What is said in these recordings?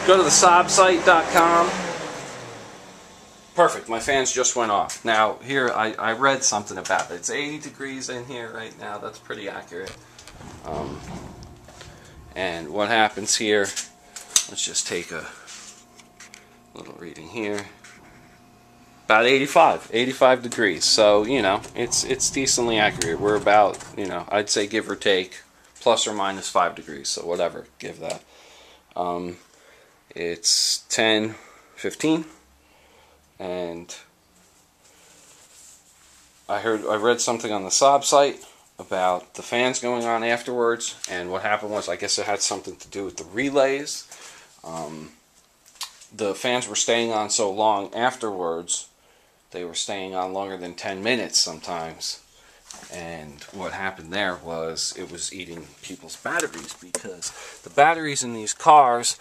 Go to the SaabSite.com. Perfect, my fans just went off. Now, here, I read something about it. It's 80 degrees in here right now. That's pretty accurate. And what happens here, let's just take a little reading here. About 85 degrees. So, you know, it's decently accurate. We're about, you know, I'd say give or take, plus or minus 5 degrees. So whatever, give that. It's 10:15. And I read something on the Saab site about the fans going on afterwards, and what happened was, I guess it had something to do with the relays. The fans were staying on so long afterwards, they were staying on longer than 10 minutes sometimes, and what happened there was it was eating people's batteries, because the batteries in these cars,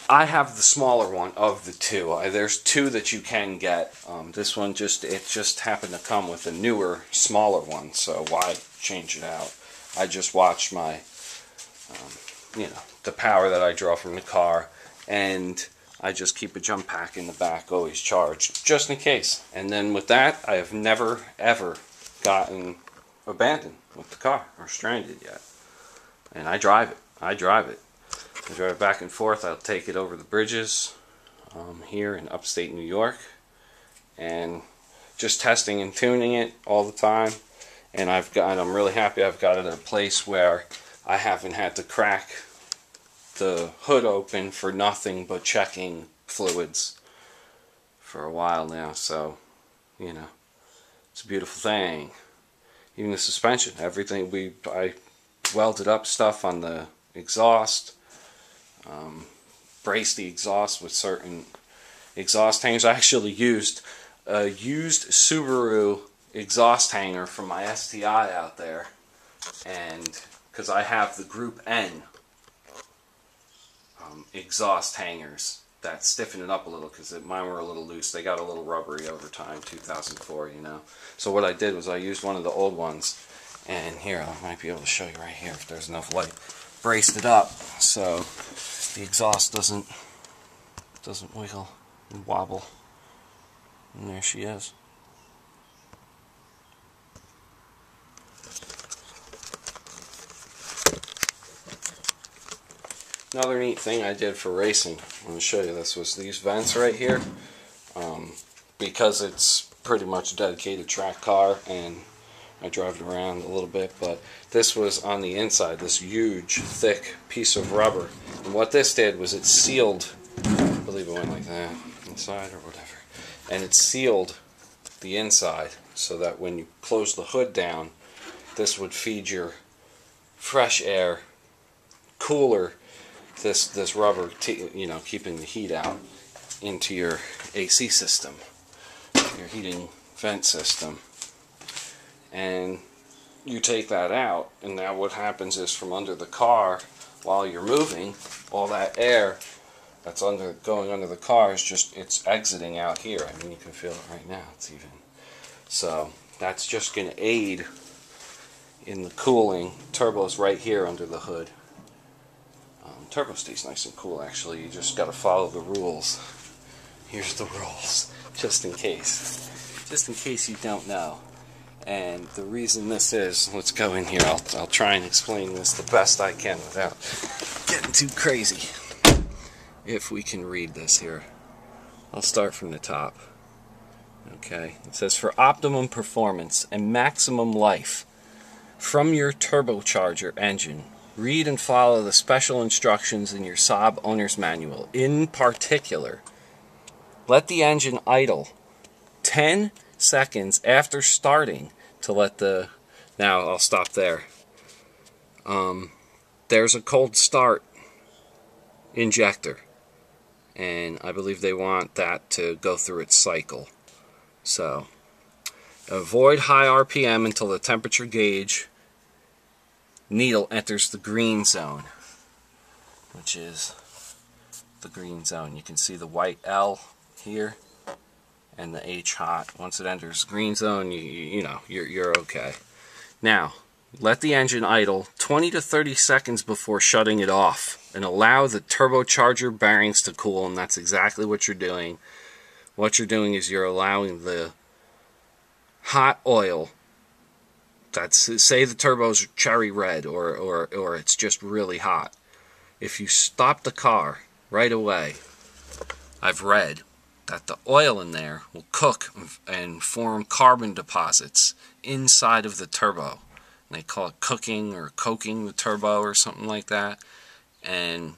I have the smaller one of the two. There's two that you can get. This one just happened to come with a newer, smaller one. So why change it out? I just watch my, you know, the power that I draw from the car, and I just keep a jump pack in the back, always charged, just in case. And then with that, I have never ever gotten abandoned with the car or stranded yet. And I drive it. I drive it back and forth. I'll take it over the bridges here in upstate New York, and just testing and tuning it all the time. And I'm really happy I've got it at a place where I haven't had to crack the hood open for nothing but checking fluids for a while now. So, you know, it's a beautiful thing. Even the suspension, everything, I welded up stuff on the exhaust. Brace the exhaust with certain exhaust hangers. I actually used a used Subaru exhaust hanger from my STI out there, and because I have the Group N exhaust hangers that stiffen it up a little, because mine were a little loose. They got a little rubbery over time, 2004, you know. So what I did was I used one of the old ones, and here, I might be able to show you right here if there's enough light. Braced it up so the exhaust doesn't wiggle and wobble. And there she is. Another neat thing I did for racing, I'm going to show you this, was these vents right here. Because it's pretty much a dedicated track car and I drive it around a little bit, but this was on the inside, this huge, thick piece of rubber. And what this did was it sealed, I believe it went like that, inside or whatever, and it sealed the inside so that when you close the hood down, this would feed your fresh air, cooler, this rubber, you know, keeping the heat out into your AC system, your heating vent system. And you take that out, and now what happens is from under the car, while you're moving, all that air that's going under the car is it's exiting out here. I mean, you can feel it right now. It's even. So that's just going to aid in the cooling. Turbo's right here under the hood. Turbo stays nice and cool, actually. You just got to follow the rules. Here's the rules, just in case. Just in case you don't know. And the reason this is, let's go in here, I'll try and explain this the best I can without getting too crazy. If we can read this here. I'll start from the top. Okay, it says, for optimum performance and maximum life from your turbocharger engine, read and follow the special instructions in your Saab owner's manual. In particular, let the engine idle 10 seconds after starting to let the... Now I'll stop there. There's a cold start injector, and I believe they want that to go through its cycle. So avoid high RPM until the temperature gauge needle enters the green zone, which is the green zone. You can see the white L here and the H hot. Once it enters green zone, you know, you're okay. Now, let the engine idle 20 to 30 seconds before shutting it off and allow the turbocharger bearings to cool, and that's exactly what you're doing. What you're doing is you're allowing the hot oil, say the turbo's cherry red or it's just really hot. If you stop the car right away, I've read that the oil in there will cook and form carbon deposits inside of the turbo. And they call it cooking or coking the turbo or something like that. And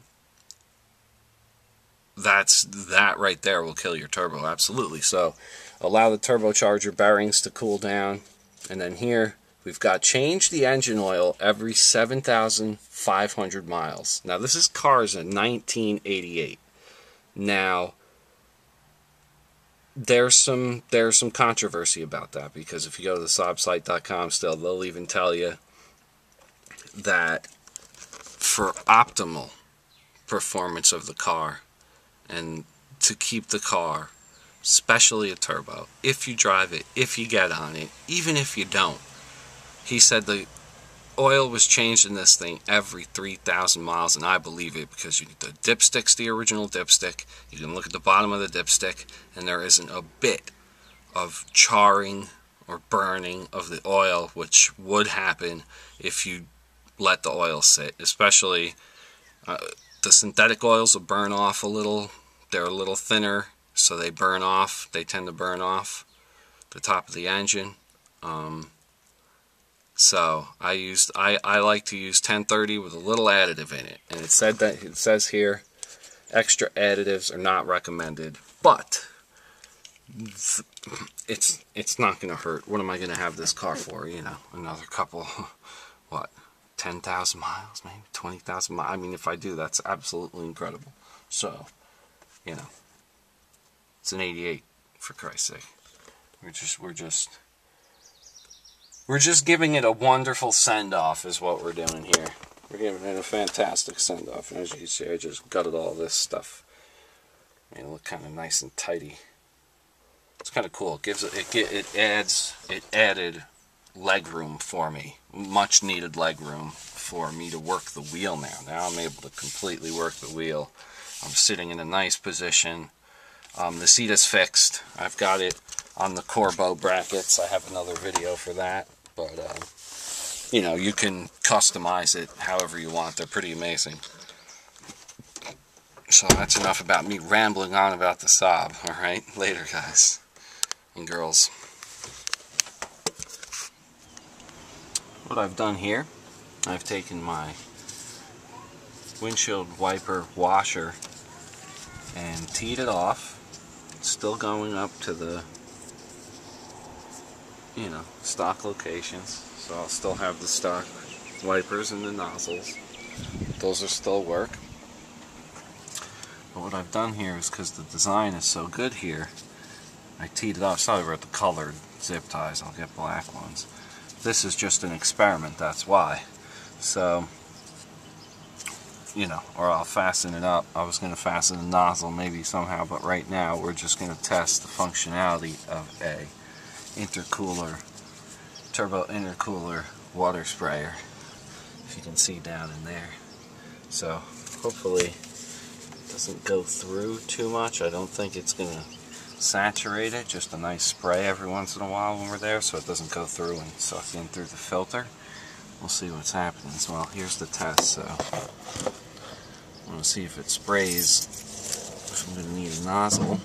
that right there will kill your turbo, absolutely. So allow the turbocharger bearings to cool down. And then here we've got change the engine oil every 7,500 miles. Now this is cars in 1988. Now there's some controversy about that, because if you go to the saabsite.com still, they'll even tell you that for optimal performance of the car and to keep the car, especially a turbo, if you drive it, if you get on it, even if you don't, he said the oil was changed in this thing every 3,000 miles, and I believe it, because the dipstick's the original dipstick. You can look at the bottom of the dipstick, and there isn't a bit of charring or burning of the oil, which would happen if you let the oil sit. Especially the synthetic oils will burn off a little. They're a little thinner, so they burn off. They tend to burn off the top of the engine. So I like to use 1030 with a little additive in it, and it says here extra additives are not recommended, but it's not going to hurt. What am I going to have this car for? You know, another couple, what, 10,000 miles, maybe 20,000 miles. I mean, if I do, that's absolutely incredible. So, you know, it's an 88, for Christ's sake. We're just giving it a wonderful send-off is what we're doing here. We're giving it a fantastic send-off. And as you can see, I just gutted all this stuff. Made it look kind of nice and tidy. It's kind of cool. It added leg room for me. Much needed leg room for me to work the wheel now. Now I'm able to completely work the wheel. I'm sitting in a nice position. The seat is fixed. I've got it on the Corbeau brackets. I have another video for that. But, you know, you can customize it however you want. They're pretty amazing. So that's enough about me rambling on about the Saab. Alright, later guys and girls. What I've done here, I've taken my windshield wiper washer and teed it off. It's still going up to the, you know, stock locations, so I'll still have the stock wipers and the nozzles. Those are still work. But what I've done here is, because the design is so good here, I teed it off. Sorry about the colored zip ties, I'll get black ones. This is just an experiment, that's why. So, you know, or I'll fasten it up. I was going to fasten the nozzle maybe somehow, but right now we're just going to test the functionality of a intercooler, turbo intercooler water sprayer, if you can see down in there. So hopefully it doesn't go through too much. I don't think it's going to saturate it, just a nice spray every once in a while when we're there, so it doesn't go through and suck in through the filter. We'll see what's happening. So, well, here's the test, so I'm going to see if it sprays. I'm going to need a nozzle.